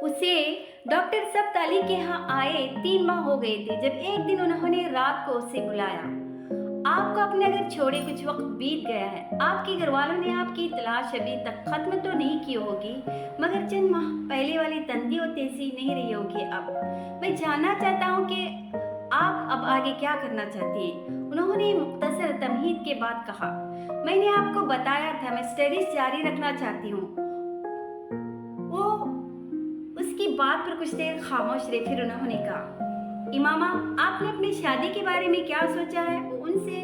उसे डॉक्टर सब्त के यहाँ आए 3 माह हो गए थे जब एक दिन उन्होंने रात को उसे बुलाया। आपको अपने घर छोड़े कुछ वक्त बीत गया है। आपके घर वालों ने आपकी तलाश अभी तक खत्म तो नहीं की होगी, मगर चंद माह पहले वाली तंदी और तेजी नहीं रही होगी। अब मैं जानना चाहता हूँ कि आप अब आगे क्या करना चाहती हैं। उन्होंने मुख्तसर तमहीद के बाद कहा, मैंने आपको बताया था मैं स्टडीज जारी रखना चाहती हूँ। वो उसकी बात पर कुछ देर खामोश रहे, फिर उन्होंने कहा, इमामा आपने अपनी शादी के बारे में क्या सोचा है। वो उनसे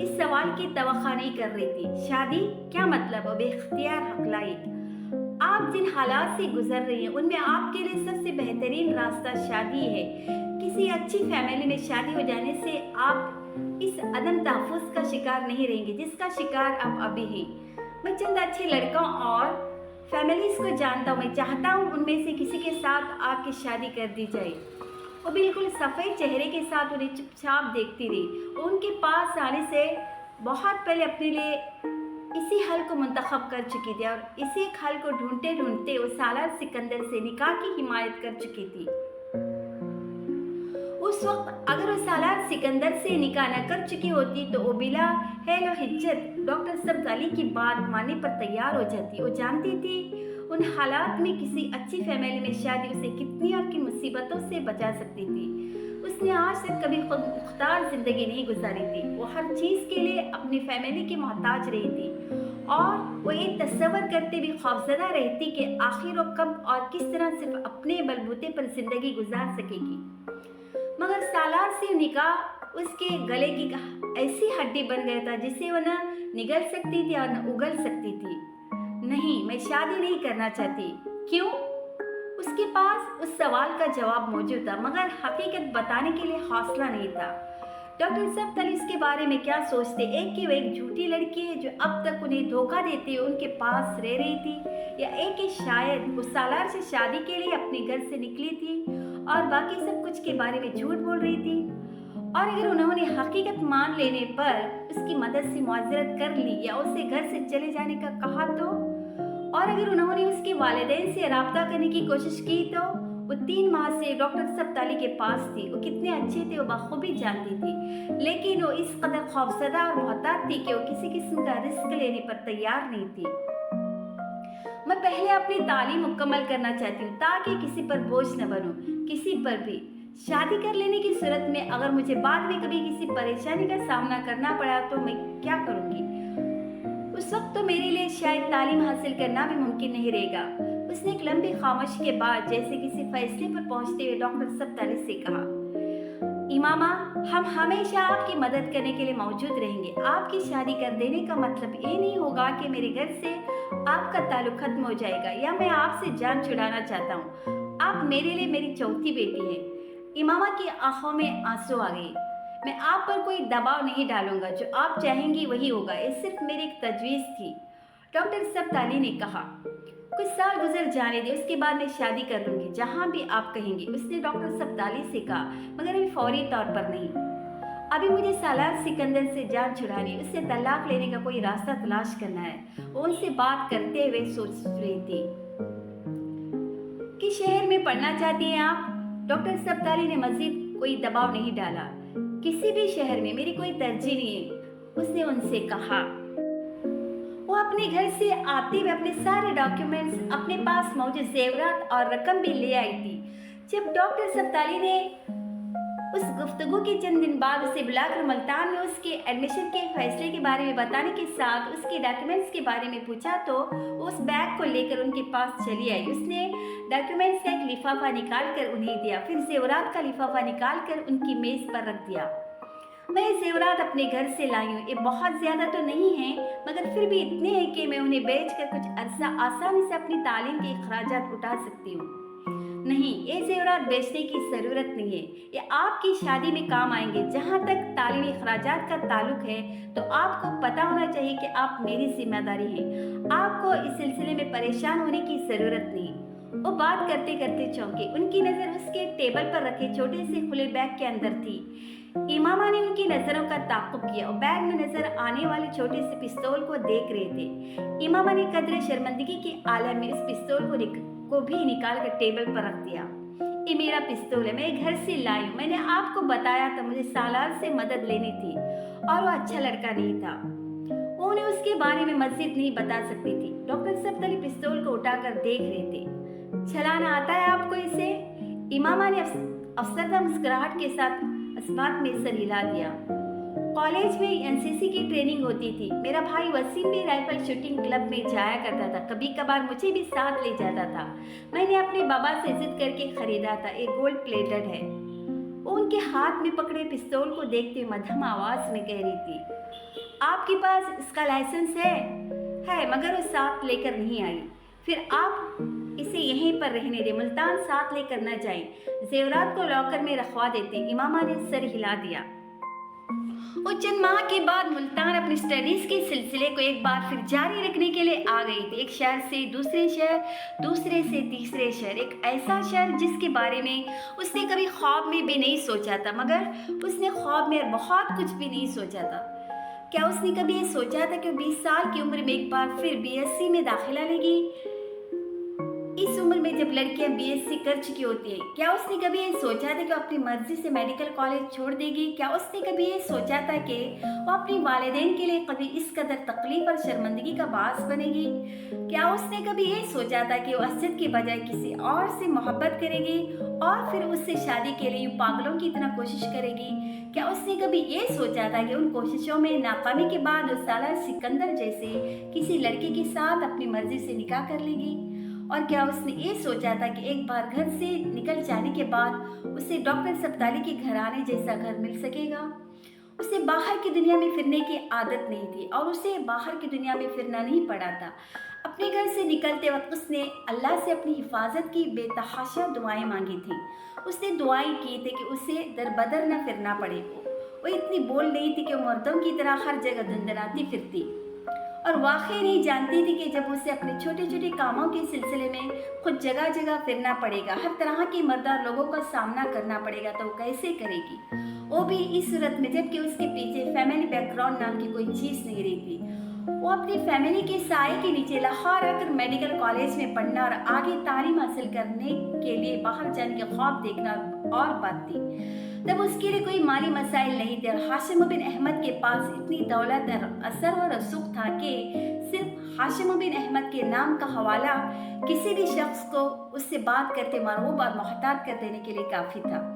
इस सवाल की तवक्को नहीं कर रही थी। शादी क्या मतलब। वो बेख्तियार हकलाई, आप जिन हालात से गुजर रही हैं उनमें आपके लिए सबसे बेहतरीन रास्ता शादी है। किसी अच्छी फैमिली में शादी हो जाने से आप इस अदम तहफ़्फ़ुज़ का शिकार नहीं रहेंगे जिसका शिकार आप अभी हैं। मैं चंद अच्छे लड़कों और फैमिलीज को जानता हूँ। मैं चाहता हूँ उनमें से किसी के साथ आपकी शादी कर दी जाए। वो बिल्कुल सफ़ेद चेहरे के साथ उन्हें चुपचाप देखती रही। वो उनके पास आने से बहुत पहले अपने लिए इसी हल को मुंतखब कर चुकी थी और इसी हल को ढूंढते ढूंढते वो सालार सिकंदर से निकाह की हिमायत कर चुकी थी। उस वक्त अगर वो सालार सिकंदर से निकाह न कर चुकी होती तो वो बिला हेल और हिज्जत डॉक्टर सब्त की बात मानने पर तैयार हो जाती। वो जानती थी उन हालात में किसी अच्छी फैमिली में शादी उसे कितनी और किन मुसीबतों से बचा सकती थी। उसने आज तक कभी खुद मुख्तार जिंदगी नहीं गुजारी थी। वो हर चीज़ के लिए अपनी फैमिली की मोहताज रही थी और वो ये तस्वर करते भी खौफजदा रहती कि आखिर वो कब और किस तरह सिर्फ अपने बलबूते पर जिंदगी गुजार सकेगी। मगर सालार से निकाह उसके गले की ऐसी हड्डी बन गया था जिसे वो न निगल सकती थी और न उगल सकती थी। नहीं, मैं शादी नहीं करना चाहती। क्यों? उसके पास उस सवाल का जवाब मौजूद था, मगर हकीकत बताने के लिए हौसला नहीं था। डॉक्टर सब्त इसके बारे में क्या सोचते। एक की वो एक झूठी लड़की है जो अब तक उन्हें धोखा देते हुए उनके पास रह रही थी, या एक ही शायद उस सालार से शादी के लिए अपने घर से निकली थी और बाकी सब कुछ के बारे में झूठ बोल रही थी। और अगर उन्होंने हकीकत मान लेने पर उसकी मदद से मुआज़रत कर ली या उसे घर से चले जाने का कहा तो, और अगर उन्होंने उसके वालिदैन से राब्ता करने की कोशिश की तो वो 3 माह से डॉक्टर सब्त के पास थी। वो कितने अच्छे थे वो बखूबी जानती थी, लेकिन वो इस कदर खौफजदा और मोहतात थी कि वो किसी किस्म का रिस्क लेने पर तैयार नहीं थी। मैं पहले अपनी तालीम मुकम्मल करना चाहती हूँ ताकि किसी पर बोझ न बनूं, किसी पर भी। शादी कर लेने की सूरत में अगर मुझे बाद में कभी किसी परेशानी का सामना करना पड़ा तो मैं क्या करूँगी। उस वक्त तो मेरे लिए शायद तालीम हासिल करना भी मुमकिन नहीं रहेगा। उसने एक लंबी खामोशी के बाद जैसे किसी फैसले पर पहुंचते हुए डॉक्टर सब्त से कहा, इमामा हम हमेशा आपकी मदद करने के लिए मौजूद रहेंगे। आपकी शादी कर देने का मतलब ये नहीं होगा कि मेरे घर से आपका ताल्लुक खत्म हो जाएगा या मैं आपसे जान छुड़ाना चाहता हूँ। आप मेरे लिए मेरी चौथी बेटी हैं। इमामा की आंखों में आंसू आ गए। मैं आप पर कोई दबाव नहीं डालूंगा, जो आप चाहेंगी वही होगा। ये सिर्फ मेरी एक तजवीज़ थी। डॉक्टर सब्त ने कहा, कुछ साल गुजर जाने दे, उसके बाद मैं शादी कर लूंगी जहां भी आप कहेंगे। उसने डॉक्टर सब्त से कहा, मगर अभी फौरी तौर पर नहीं। अभी मुझे सालार सिकंदर से जान छुड़ानी, उससे तलाक लेने का कोई रास्ता तलाश करना है। वो उनसे बात करते हुए सोच रही थी। किस शहर में पढ़ना चाहती हैं आप? डॉक्टर सब्त ने मजीद कोई दबाव नहीं डाला। किसी भी शहर में, मेरी कोई तरजीह नहीं है, उसने उनसे कहा। वो अपने घर से आते हुए अपने सारे डॉक्यूमेंट्स, अपने पास मौजूद जेवरात और रकम भी ले आई थी। जब डॉक्टर सब्त ने उस गुफ्तगू के चंद दिन बाद उसे बुलाकर मुल्तान में उसके एडमिशन के फैसले के बारे में बताने के साथ उसके डॉक्यूमेंट्स के बारे में पूछा तो वो उस बैग को लेकर उनके पास चली आई। उसने डॉक्यूमेंट्स का एक लिफाफा निकाल कर उन्हें दिया, फिर जेवरात का लिफाफा निकाल कर उनकी मेज पर रख दिया। मैं ये जेवरात अपने घर से लाई हूँ। ये बहुत ज़्यादा तो नहीं है, मगर फिर भी इतने हैं कि मैं उन्हें बेचकर कुछ अरसा आसानी से अपनी तालीम के अखराजात उठा सकती हूँ। नहीं, ये जेवरात बेचने की ज़रूरत नहीं है, ये आपकी शादी में काम आएंगे। जहाँ तक तालीमी अखराजात का ताल्लुक है तो आपको पता होना चाहिए कि आप मेरी जिम्मेदारी हैं। आपको इस सिलसिले में परेशान होने की ज़रूरत नहीं। वो बात करते करते चौंके। उनकी नज़र उसके टेबल पर रखे छोटे से खुले बैग के अंदर थी। इमामा ने उनकी नज़रों का ताक़ुब किया और बैग में नजर आने वाले छोटे से पिस्तौल को देख रहे थे। इमामा ने कदरे शर्मिंदगी के आलम में उस पिस्तौल को भी निकाल कर टेबल पर रख दिया। ये मेरा पिस्तौल है, मैं घर से लाई हूँ। मैंने आपको बताया था मुझे सालार से मदद लेनी थी और वो अच्छा लड़का नहीं था। वो उन्हें उसके बारे में मज़ीद नहीं बता सकती थी। डॉक्टर सब्तली पिस्तौल को उठाकर देख रहे थे। चलाना आता है आपको इसे? इमामा ने अफसरदा मुस्कुराहट के साथ अस्मात में सर हिला दिया। कॉलेज में एनसीसी की ट्रेनिंग होती थी। मेरा भाई वसीम भी राइफल शूटिंग क्लब में जाया करता था, कभी कभार मुझे भी साथ ले जाता था। मैंने अपने बाबा से जिद करके खरीदा था, एक गोल्ड प्लेटेड है। वो उनके हाथ में पकड़े पिस्तौल को देखते मध्यम आवाज में कह रही थी, आपके पास इसका लाइसेंस है? मगर वो साथ लेकर नहीं आई। फिर आप इसे यहीं पर रहने दे, मुल्तान साथ लेकर न जाए, जेवरात को लॉकर में रखवा देते। इमामा ने सर हिला दिया। वो चंद माह के बाद मुल्तान अपनी स्टडीज़ के सिलसिले को एक बार फिर जारी रखने के लिए आ गई थी। एक शहर से दूसरे शहर, दूसरे से तीसरे शहर, एक ऐसा शहर जिसके बारे में उसने कभी ख्वाब में भी नहीं सोचा था। मगर उसने ख्वाब में बहुत कुछ भी नहीं सोचा था। क्या उसने कभी ये सोचा था कि 20 साल की उम्र में एक बार फिर बीएससी में दाखिला लेगी? इस उम्र में जब लड़कियां बीएससी कर चुकी होती है, क्या उसने कभी ये सोचा था कि वो अपनी मर्जी से मेडिकल कॉलेज छोड़ देगी? क्या उसने कभी ये सोचा था कि वो अपने वालिदैन के लिए कभी इस कदर तकलीफ और शर्मिंदगी का बास बनेगी? क्या उसने कभी ये सोचा था कि वो असद के बजाय किसी और से मोहब्बत करेगी और फिर उससे शादी के लिए पागलों की इतना कोशिश करेगी? क्या उसने कभी ये सोचा था कि उन कोशिशों में नाकामी के बाद वो सालार सिकंदर जैसे किसी लड़के के साथ अपनी मर्जी से निकाह कर लेगी? और क्या उसने ये सोचा था कि एक बार घर से निकल जाने के बाद उसे डॉक्टर सब्ताली के घराने जैसा घर मिल सकेगा? उसे बाहर की दुनिया में फिरने की आदत नहीं थी और उसे बाहर की दुनिया में फिरना नहीं पड़ा था। अपने घर से निकलते वक्त उसने अल्लाह से अपनी हिफाजत की बेतहाशा दुआएं मांगी थी। उसने दुआएं की थी कि उसे दर बदर न फिरना पड़े। वो इतनी बोल नहीं थी कि मर्दों की तरह हर जगह धंधनाती फिरती और वाकई नहीं जानती थी कि जब उसे अपने छोटे छोटे कामों के सिलसिले में खुद जगह जगह फिरना पड़ेगा, हर तरह के मर्दार लोगों का सामना करना पड़ेगा, तो वो कैसे करेगी? वो भी इस सूरत में जबकि उसके पीछे फैमिली बैकग्राउंड नाम की कोई चीज़ नहीं रही थी। वो अपनी फैमिली के साए के नीचे लाहौर आकर मेडिकल कॉलेज में पढ़ना और आगे तालीम हासिल करने के लिए बाहर जाने के ख्वाब देखना और बात थी। तब उसके लिए कोई माली मसाइल नहीं थे और हाशिम बिन अहमद के पास इतनी दौलत और असर और रसूख था कि सिर्फ हाशिम बिन अहमद के नाम का हवाला किसी भी शख्स को उससे बात करके मरगूब और मोहतात कर देने के लिए काफ़ी था।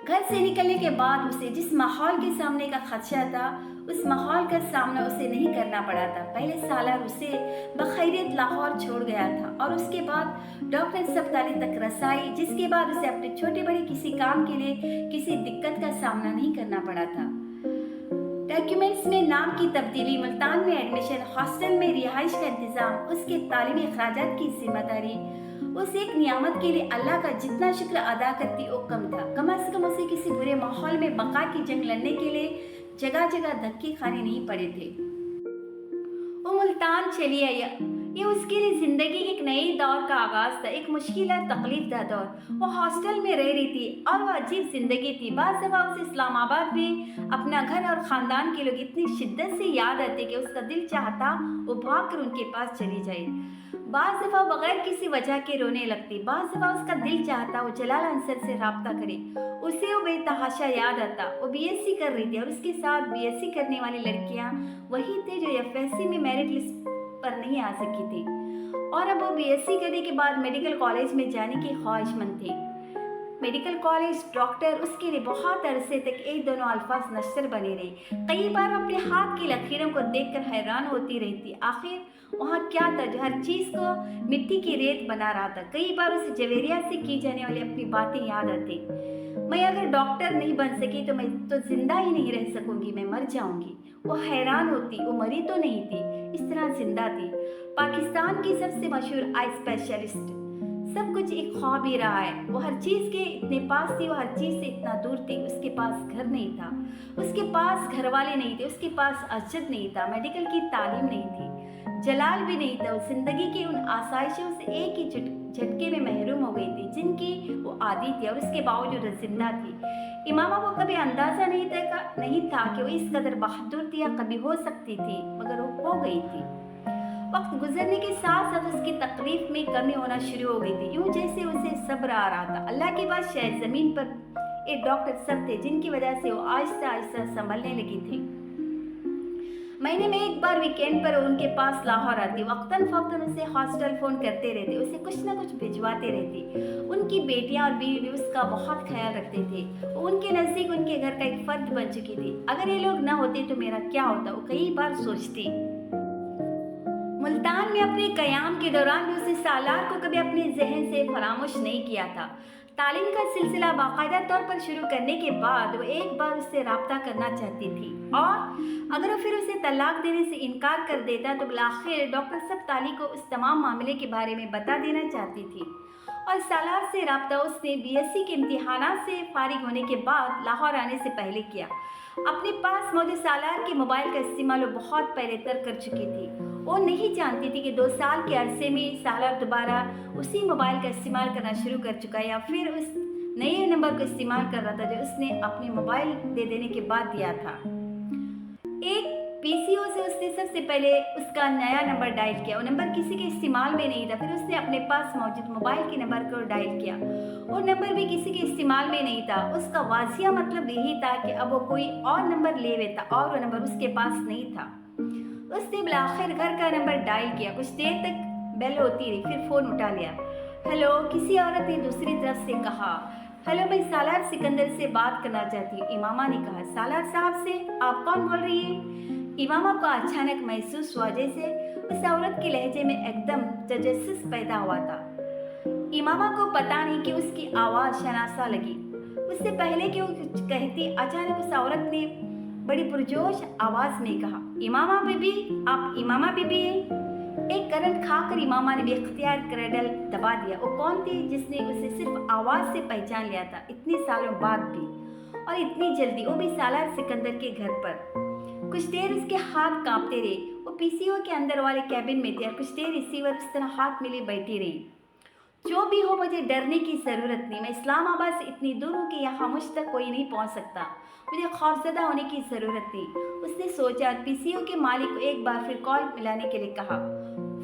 घर से निकलने के बाद उसे जिस माहौल के सामने का खदशा था, उस माहौल का सामना उसे नहीं करना पड़ा था। पहले सालार उसे बखैरियत लाहौर छोड़ गया था और उसके बाद डॉक्टर सब्ताली तक रसाई, जिसके बाद उसे अपने छोटे बड़े किसी काम के लिए किसी दिक्कत का सामना नहीं करना पड़ा था। डॉक्यूमेंट्स में नाम की तब्दीली, मुल्तान में एडमिशन, हॉस्टल में रिहाइश का इंतज़ाम, उसके तालीमी अखराजात की जिम्मेदारी, उस एक नियामत के लिए अल्लाह का जितना शुक्र अदा करती वो कम था। कम अज़ कम उसे किसी बुरे माहौल में बका की जंग लड़ने के लिए जगह जगह धक्के खाने नहीं पड़े थे। वो मुल्तान चली आई। ये उसके लिए ज़िंदगी के एक नए दौर का आगाज़ था, एक मुश्किल और तकलीफ दौर। वो हॉस्टल में रह रही थी और वो अजीब ज़िंदगी थी। बाज़ दफ़ा उसे इस्लामाबाद में अपना घर और ख़ानदान के लोग इतनी शिद्दत से याद आते कि उसका दिल चाहता वो भाग कर उनके पास चली जाए। बाज़ दफ़ा बग़ैर किसी वजह के रोने लगती। बाज़ दफ़ा उसका दिल चाहता वो जलाल अंसर से रब्ता करे, उसे वो बेतहाशा याद आता। वो बीएससी कर रही थी और उसके साथ बीएससी करने वाली लड़कियां वही थे जो एफएससी में मेरिट लिस्ट पर नहीं आ सकी थी और अब वो बीएससी करने के बाद मेडिकल कॉलेज में जाने की ख्वाहिशमंद थी। मेडिकल कॉलेज, डॉक्टर, उसके लिए बहुत अरसे तक एक दोनों अल्फाज नश्तर बने रहे। कई बार अपने हाथ की लकीरों को देखकर हैरान होती रहती, आखिर वहाँ क्या था जो हर चीज़ को मिट्टी की रेत बना रहा था। कई बार उसे जवेरिया से की जाने वाली अपनी बातें याद आती। मैं अगर डॉक्टर नहीं बन सकी तो मैं तो जिंदा ही नहीं रह सकूंगी, मैं मर जाऊंगी। वो हैरान होती, वो मरी तो नहीं थी, इस तरह जिंदा थी। पाकिस्तान की सबसे मशहूर आई स्पेशलिस्ट, सब कुछ एक ख्वाब ही रहा है। वो हर चीज़ के इतने पास थी, वो हर चीज़ से इतना दूर थी। उसके पास घर नहीं था, उसके पास घर वाले नहीं थे, उसके पास अजद नहीं था, मेडिकल की तालीम नहीं थी, जलाल भी नहीं था। वो जिंदगी की उन आसाइशों से एक ही झटके में महरूम हो गई थी जिनकी वो आदी थी और उसके बावजूद जिंदा थी। इमामा को कभी अंदाज़ा नहीं था कि वो इस कदर बहादुर थी या कभी हो सकती थी, मगर वो हो गई थी। वक्त गुजरने के साथ साथ उसकी तकलीफ में कमी होना शुरू हो गई थी, यूं जैसे उसे सब्र आ रहा था। अल्लाह के बाद शायद ज़मीन पर एक डॉक्टर सब थे जिनकी वजह से वो आहिस्ता आहिस्ता संभलने लगी थी। महीने में एक बार वीकेंड पर उनके पास लाहौर आती, वक्तन फ़ौक्तन उसे हॉस्टल फ़ोन करते रहते, उसे कुछ ना कुछ भिजवाते रहते। उनकी बेटियां और बीवी भी उसका बहुत ख्याल रखते थे। वो उनके नज़दीक उनके घर का एक फ़र्द बन चुकी थी। अगर ये लोग ना होते तो मेरा क्या होता, वो कई बार सोचती। मुल्तान में अपने क़याम के दौरान भी उसने सालार को कभी अपने जहन से फरामोश नहीं किया था। तालीम का सिलसिला बाकायदा तौर पर शुरू करने के बाद वो एक बार उससे रब्ता करना चाहती थी, और अगर वो फिर उसे तलाक देने से इनकार कर देता तो बिलाखिर डॉक्टर सब्ताली को उस तमाम मामले के बारे में बता देना चाहती थी। और सालार से रब्ता उसने बीएससी के इम्तिहानात से फारिग होने के बाद लाहौर आने से पहले किया। अपने पास मौजूद सालार के मोबाइल का इस्तेमाल वो बहुत पहले तक कर चुकी थी। वो नहीं जानती थी कि 2 साल के अरसे में सालार दोबारा उसी मोबाइल का इस्तेमाल करना शुरू कर चुका है या फिर उस नए नंबर को इस्तेमाल कर रहा था जो उसने अपने मोबाइल दे देने के बाद दिया था। एक पीसीओ से उसने सबसे पहले उसका नया नंबर डायल किया। वो नंबर किसी के इस्तेमाल में नहीं था। फिर उसने अपने पास मौजूद मोबाइल के नंबर को डायल किया। वो नंबर भी किसी के इस्तेमाल में नहीं था। उसका वाजिया मतलब यही था कि अब वो कोई और नंबर ले लेता और वो नंबर उसके पास नहीं था। उसने बिलाखिर घर का नंबर डायल किया। कुछ देर तक बेल होती रही, फिर फ़ोन उठा लिया। हेलो, किसी औरत ने दूसरी तरफ से कहा। हेलो, मैं सालार सिकंदर से बात करना चाहती हूँ, इमामा ने कहा। सालार साहब से? आप कौन बोल रही हैं? इमामा को अचानक महसूस हुआ जैसे उस औरत के लहजे में एकदम तजस्सुस पैदा हुआ था। इमामा को पता नहीं कि उसकी आवाज़ शनासा लगी। उससे पहले कि वो कुछ कहती, अचानक उस औरत ने बड़ी पुरजोश आवाज़ में कहा, इमामा बीबी, आप इमामा बीबी हैं? एक करंट खाकर इमामा ने बेख्तियार क्रैडल दबा दिया। वो कौन थी जिसने उसे सिर्फ आवाज़ से पहचान लिया था, इतने सालों बाद भी, और इतनी जल्दी, वो भी सालार सिकंदर के घर पर। कुछ देर उसके हाथ कांपते रहे। वो पीसीओ के अंदर वाले कैबिन में थी और कुछ देर रिसीवर उस तरह हाथ मिले बैठी रही। जो भी हो, मुझे डरने की ज़रूरत नहीं। मैं इस्लामाबाद से इतनी दूर हूँ कि यहाँ मुझ तक कोई नहीं पहुँच सकता। मुझे खौफजदा होने की ज़रूरत नहीं। उसने सोचा। पीसीओ के मालिक को एक बार फिर कॉल मिलाने के लिए कहा।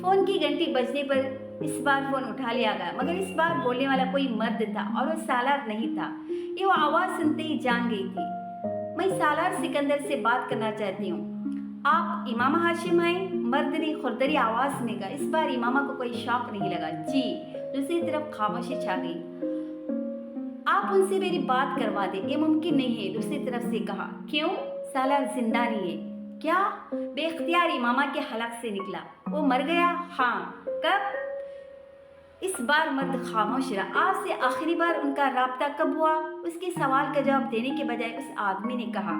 फ़ोन की घंटी बजने पर इस बार फ़ोन उठा लिया गया, मगर इस बार बोलने वाला कोई मर्द था और वो सालार नहीं था। ये वो आवाज़ सुनते ही जान गई थी। मैं सालार सिकंदर से बात करना चाहती हूँ। आप इमामा हाशिम हैं? मर्द ने खुरदरी आवाज़ में कहा। इस बार इमामा को कोई शौक नहीं लगा। जी। दूसरी तरफ खामोशी छा गई। आप उनसे मेरी बात करवा दें, ये मुमकिन नहीं है, दूसरी तरफ से कहा। क्यों? सालार जिंदा नहीं है। क्या? बेख्तियार इमामा के हलक से निकला। वो मर गया? हाँ। कब? इस बार मर्द खामोश रहा। आज से आखिरी बार उनका राब्ता कब हुआ? उसके सवाल का जवाब देने के बजाय उस आदमी ने कहा,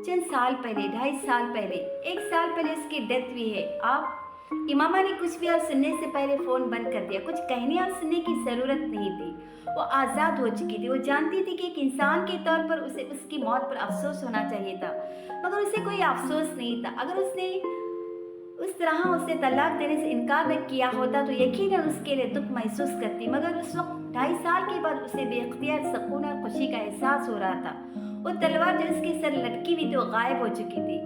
चंद साल पहले, 2.5 साल पहले, 1 साल पहले उसकी डेथ हुई है। आप? इमामा ने कुछ भी और सुनने से पहले फ़ोन बंद कर दिया। कुछ कहने और सुनने की ज़रूरत नहीं थी। वो आज़ाद हो चुकी थी। वो जानती थी कि एक इंसान के तौर पर उसे उसकी मौत पर अफसोस होना चाहिए था, मगर उसे कोई अफसोस नहीं था। अगर उसने उस तरह उसे तलाक देने से इनकार न किया होता तो यकीनन उसके लिए दुख महसूस करती, मगर उस वक्त 2.5 साल के बाद उसे बेख्तियार सुकून और खुशी का एहसास हो रहा था। वो तलवार जो उसके सर लटकी हुई थी वो गायब हो चुकी थी।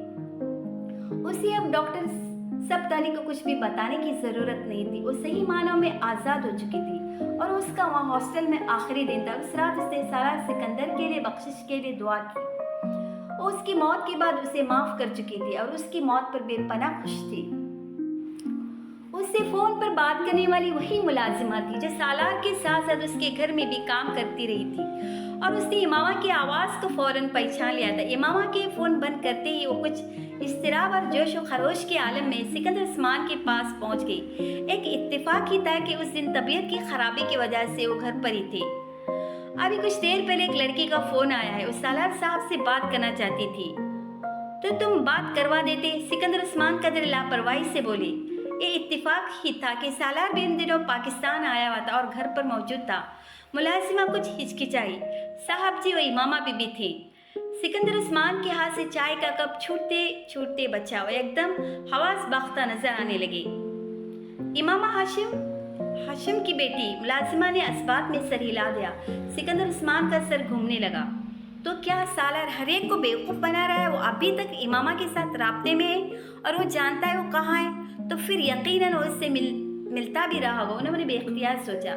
उसे अब डॉक्टर सब्ताली को कुछ भी बताने की ज़रूरत नहीं थी। वो सही मानों में आज़ाद हो चुकी थी और उसका वहाँ हॉस्टल में आखिरी दिन था। उस रात उसने सालार सिकंदर के लिए बख्शिश के लिए दुआ की। वो उसकी मौत के बाद उसे माफ़ कर चुकी थी और उसकी मौत पर बेपनाह खुश थी। उससे फ़ोन पर बात करने वाली वही मुलाजिमा थी जो सालार के साथ साथ उसके घर में भी काम करती रही थी, और उसने इमामा की आवाज़ को फ़ौरन पहचान लिया था। इमामा के फ़ोन बंद करते ही वो कुछ इज़्तिराब और जोश व खरोश के आलम में सिकंदर उस्मान के पास पहुंच गई। एक इत्तेफाक ही था कि उस दिन तबीयत की खराबी की वजह से वो घर पर ही थे। अभी कुछ देर पहले एक लड़की का फ़ोन आया है, वो सालार साहब से बात करना चाहती थी। तो तुम बात करवा देते, सिकंदर उस्मान कदर लापरवाही से बोले। ये इत्तेफाक ही था कि सालार भी इन दिनों पाकिस्तान आया हुआ था और घर पर मौजूद था। मुलाजिमा कुछ हिचकिचाई। साहब जी, वो इमामा बीबी थी। सिकंदर उस्मान के हाथ से चाय का कप छूटते छूटते बचा, वो एकदम हवास बाख्ता नजर आने लगे। इमामा हाशिम की बेटी। मुलाजिमा ने असबात में सर हिला दिया। सिकंदर उस्मान का सर घूमने लगा। तो क्या सालार हर एक को बेवकूफ़ बना रहा है? वो अभी तक इमामा के साथ राब्ते में है और वो जानता है वो कहाँ है। तो फिर यकीनन वो उससे मिलता भी रहा होगा। उन्होंने बेख्तियार सोचा।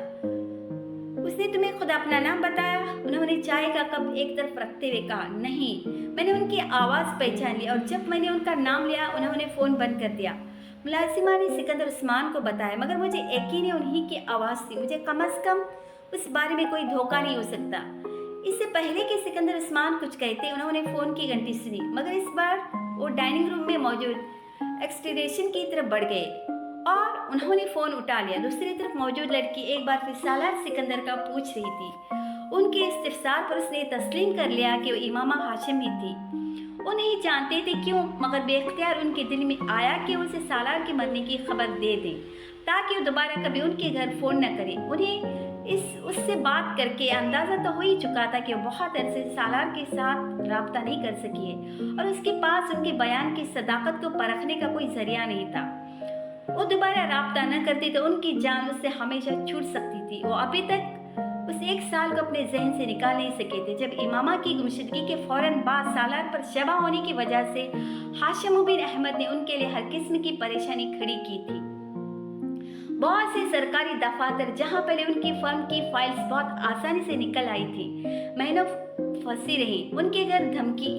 उसने तुम्हें खुद अपना नाम बताया? उन्होंने चाय का कप एक तरफ रखते हुए कहा। नहीं, मैंने उनकी आवाज़ पहचान ली और जब मैंने उनका नाम लिया उन्होंने फ़ोन बंद कर दिया। मुलाजिमा ने सिकंदर उस्मान को बताया, मगर मुझे यकीन है उन्हीं की आवाज़ थी। मुझे कम अज़ कम उस बारे में कोई धोखा नहीं हो सकता। इससे पहले कि सिकंदर उस्मान कुछ कहते, उन्होंने फ़ोन की घंटी सुनी, मगर इस बार वो डाइनिंग रूम में मौजूद एक्सटेंशन की तरफ बढ़ गए और उन्होंने फ़ोन उठा लिया। दूसरी तरफ मौजूद लड़की एक बार फिर सालार सिकंदर का पूछ रही थी। उनके इस्तिफसार पर उसने तस्लीम कर लिया कि वो इमामा हाशिम ही थी। वो नहीं जानते थे क्यों, मगर बेख्तियार उनके दिल में आया कि उसे सालार के मरने की खबर दे दें ताकि वो दोबारा कभी उनके घर फ़ोन न करे। उन्हें उससे बात करके अंदाज़ा तो हो ही चुका था कि वो बहुत अरसे सालार के साथ रब्ता नहीं कर सकी है और उसके पास उनके बयान की सदाकत को परखने का कोई जरिया नहीं था। वो दोबारा रब्ता न करती तो उनकी जान उससे हमेशा छूट सकती थी। वो अभी तक उस एक साल को अपने जहन से निकाल नहीं सके थे जब इमामा की गुमशुदगी के फौरन बाद सालार पर शबा होने की वजह से हाशिम बिन अहमद ने उनके लिए हर किस्म की परेशानी खड़ी की थी। बहुत से सरकारी दफातर जहां पहले उनकी फर्म की फाइल्स बहुत आसानी से निकल आई थी, महीनों फंसी रही। उनके घर धमकी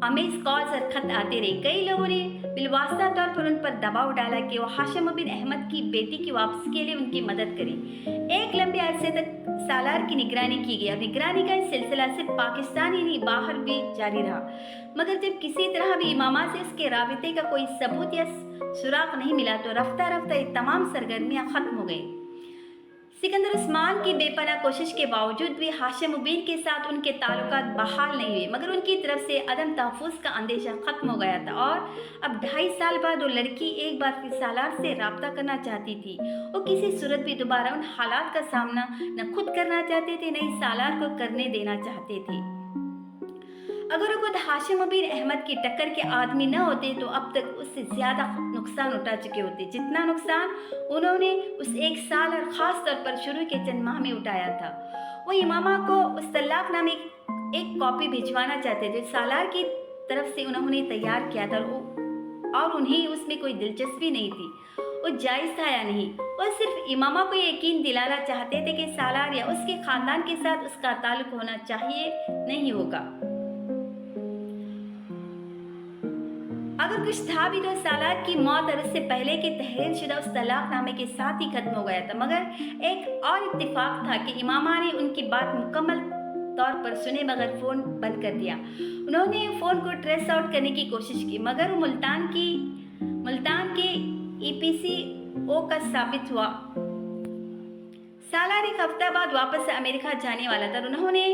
अमेज कॉल्स और खत आते रहे। कई लोगों ने बिलवास्ता तौर पर उन पर दबाव डाला कि वो हाशिम बिन अहमद की बेटी की वापसी के लिए उनकी मदद करें। एक लंबे अरसे तक सालार की निगरानी की गई और निगरानी का इस सिलसिला सिर्फ पाकिस्तान ही नहीं बाहर भी जारी रहा, मगर जब किसी तरह भी इमामा से उसके राबिते का कोई सबूत या सुराग नहीं मिला तो रफ्ता रफ्ता ये तमाम सरगर्मियां खत्म हो गई। सिकंदर उस्मान की बेपनाह कोशिश के बावजूद भी हाशिम बिन के साथ उनके ताल्लुकात बहाल नहीं हुए, मगर उनकी तरफ से अदम तहफ़्फ़ुज़ का अंदेशा ख़त्म हो गया था और अब 2.5 साल बाद वो लड़की एक बार फिर सालार से रब्ता करना चाहती थी। वो किसी सूरत भी दोबारा उन हालात का सामना न खुद करना चाहते थे, न ही सालार को करने देना चाहते थे। अगर वो खुद हाशिम बिन अहमद की टक्कर के आदमी न होते तो अब तक उससे ज़्यादा नुकसान उठा चुके होते, जितना नुकसान उन्होंने उस एक साल और ख़ास तौर पर शुरू के चंद माह में उठाया था। वो इमामा को उस तलाक़नामे की एक कॉपी भिजवाना चाहते थे सालार की तरफ से उन्होंने तैयार किया था और उन्हें उसमें कोई दिलचस्पी नहीं थी। वो जायज़ था या नहीं, वो सिर्फ इमामा को यकीन दिलाना चाहते थे कि सालार या उसके ख़ानदान के साथ उसका ताल्लुक़ होना चाहिए नहीं होगा। अगर कुछ था भी तो सालार की मौत और उससे पहले के तहरीर शुदा उस तलाक़नामे के साथ ही खत्म हो गया था। मगर एक और इत्तेफाक था कि इमामा ने उनकी बात मुकम्मल तौर पर सुने बगैर फ़ोन बंद कर दिया। उन्होंने फ़ोन को ट्रेस आउट करने की कोशिश की, मगर वो मुल्तान के EPCO का साबित हुआ। सालार एक हफ्ता बाद वापस अमेरिका जाने वाला था। उन्होंने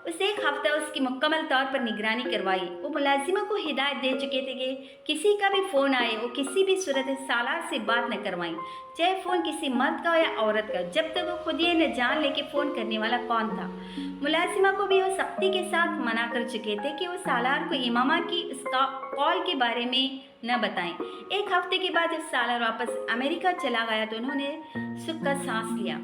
उसे एक हफ्ता उसकी मुकम्मल तौर पर निगरानी करवाई। वो मुलाजिमा को हिदायत दे चुके थे कि किसी का भी फ़ोन आए वो किसी भी सूरत सालार से बात न करवाएं, चाहे फ़ोन किसी मर्द का हो या औरत का, जब तक वो खुद ये न जान ले कि फ़ोन करने वाला कौन था। मुलाजिमा को भी वो सख्ती के साथ मना कर चुके थे कि वो सालार को इमामा की उसका कॉल के बारे में न बताएं। एक हफ्ते के बाद जब सालार वापस अमेरिका चला गया तो उन्होंने सुख का सांस लिया।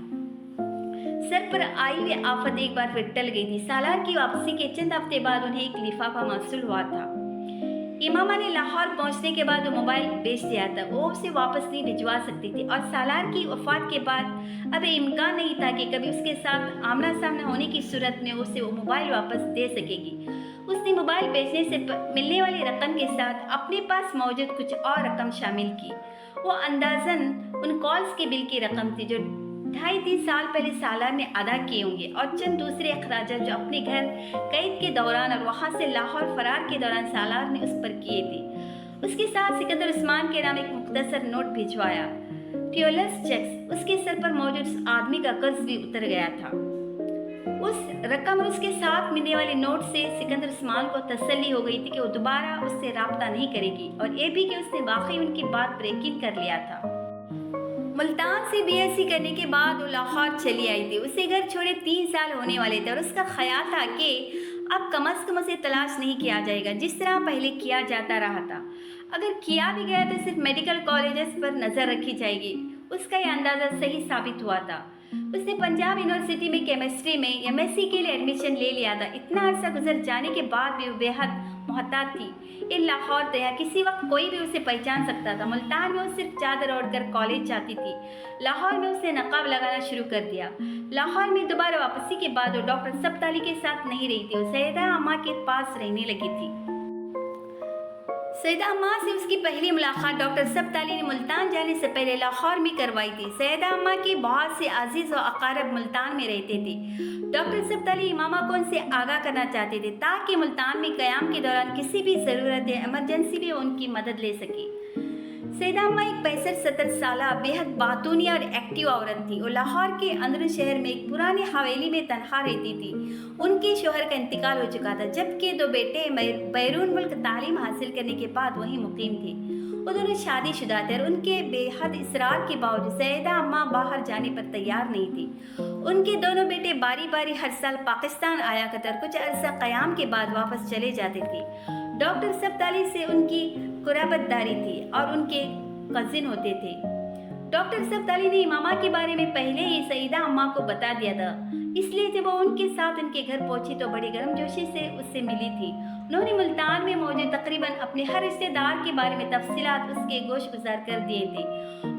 सर पर आई हुई आफत एक बार फिर टल गई थी। सालार की वापसी के चंद हफ्ते बाद उन्हें एक लिफाफा मौसूल हुआ था। इमामा ने लाहौर पहुंचने के बाद वो मोबाइल बेच दिया था। वो उसे वापस नहीं भिजवा सकती थी और सालार की वफात के बाद अब इम्कान नहीं था कि कभी उसके साथ आमना सामना होने की सूरत में उसे वो मोबाइल वापस दे सकेगी। उसने मोबाइल बेचने से मिलने वाली रकम के साथ अपने पास मौजूद कुछ और रकम शामिल की। वो अंदाज़न उन कॉल्स के बिल की रकम थी जो 2.5-3 साल पहले सालार ने अदा किए होंगे और चंद दूसरे अखराजात जो अपने घर कैद के दौरान और वहाँ से लाहौर फरार के दौरान सालार ने उस पर किए थे। उसके साथ सिकंदर उस्मान के नाम एक मुख्तसर नोट भिजवाया। ट्यूलर्स चेक्स उसके सर पर मौजूद उस आदमी का कर्ज भी उतर गया था। उस रकम और उसके साथ मिलने वाले नोट से सिकंदर उस्मान को तसल्ली हो गई थी कि वो दोबारा उससे रब्ता नहीं करेगी और ये भी कि उसने वाकई उनकी बात पर यकीन कर लिया था। मुल्तान से BSc करने के बाद वो लाहौर चली आई थी। उसे घर छोड़े 3 साल होने वाले थे और उसका ख्याल था कि अब कम अज़ कम उसे तलाश नहीं किया जाएगा जिस तरह पहले किया जाता रहा था। अगर किया भी गया तो सिर्फ मेडिकल कॉलेजेस पर नज़र रखी जाएगी। उसका यह अंदाज़ा सही साबित हुआ था। उसने पंजाब यूनिवर्सिटी में केमिस्ट्री में MSc के लिए एडमिशन ले लिया था। इतना अर्सा गुजर जाने के बाद भी वो बेहद मोहताज थी। ये लाहौर था, यहाँ किसी वक्त कोई भी उसे पहचान सकता था। मुल्तान में वो सिर्फ चादर ओढ़कर कॉलेज जाती थी। लाहौर में उसे नकाब लगाना शुरू कर दिया। लाहौर में दोबारा वापसी के बाद वो डॉक्टर सब्ताली के साथ नहीं रही थी, वो सैयदा अम्मा के पास रहने लगी थी। सैयदा अम्मा से उसकी पहली मुलाकात डॉक्टर सब्ताली ने मुल्तान जाने से पहले लाहौर में करवाई थी। सैयदा अम्मा के बहुत से अजीज़ व अकारब मुल्तान में रहते थे। डॉक्टर सब्ताली इमामा को उनसे आगाह करना चाहते थे ताकि मुल्तान में क़याम के दौरान किसी भी ज़रूरत या इमरजेंसी में उनकी मदद ले सके। सैयदा अम्मा एक 65-70 साला बेहद बातूनिया और एक्टिव औरत थी। वो लाहौर के अंदर शहर में एक पुरानी हवेली में तनहा रहती थी। उनके शोहर का इंतकाल हो चुका था, जबकि 2 बेटे बैरून मुल्क तालीम हासिल करने के बाद वहीं मुकीम थे। वो दोनों शादीशुदा थे और उनके बेहद इसरार के बावजूद सैयदा अम्मा बाहर जाने पर तैयार नहीं थी। उनके दोनों बेटे बारी बारी हर साल पाकिस्तान आया करते और कुछ अरसा क़याम के बाद वापस चले जाते थे। डॉक्टर सब्ताली से उनकी कुराबतदारी थी और उनके कजिन होते थे। डॉक्टर सब्ताली ने इमामा के बारे में पहले ही सईदा अम्मा को बता दिया था, इसलिए जब वो उनके साथ उनके घर पहुंची तो बड़ी गर्मजोशी से उससे मिली थी। उन्होंने मुल्तान में मौजूद तकरीबन अपने हर रिश्तेदार के बारे में तफसीलात उसके गोश गुजार कर दिए थे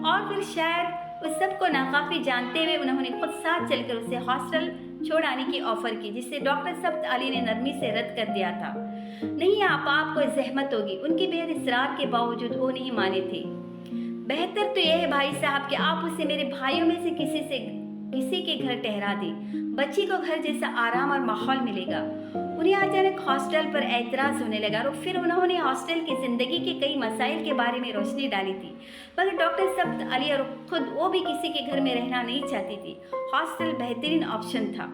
और फिर शायद उस सब को नाकाफी जानते हुए उन्होंने खुद साथ चलकर उसे हॉस्टल छोड़ आने की ऑफ़र की, जिसे डॉक्टर सब्ताली ने नरमी से रद्द कर दिया था। नहीं, आपको जहमत होगी। उनके बेहद इसरार के बावजूद वो नहीं माने थे। बेहतर तो यह है भाई साहब कि आप उसे मेरे भाइयों में से किसी के घर ठहरा दें। बच्ची को घर जैसा आराम और माहौल मिलेगा। उन्हें अचानक हॉस्टल पर एतराज़ होने लगा और फिर उन्होंने हॉस्टल की ज़िंदगी के कई मसाइल के बारे में रोशनी डाली थी, मगर डॉक्टर सब्ताली और खुद वो भी किसी के घर में रहना नहीं चाहती थी। हॉस्टल बेहतरीन ऑप्शन था।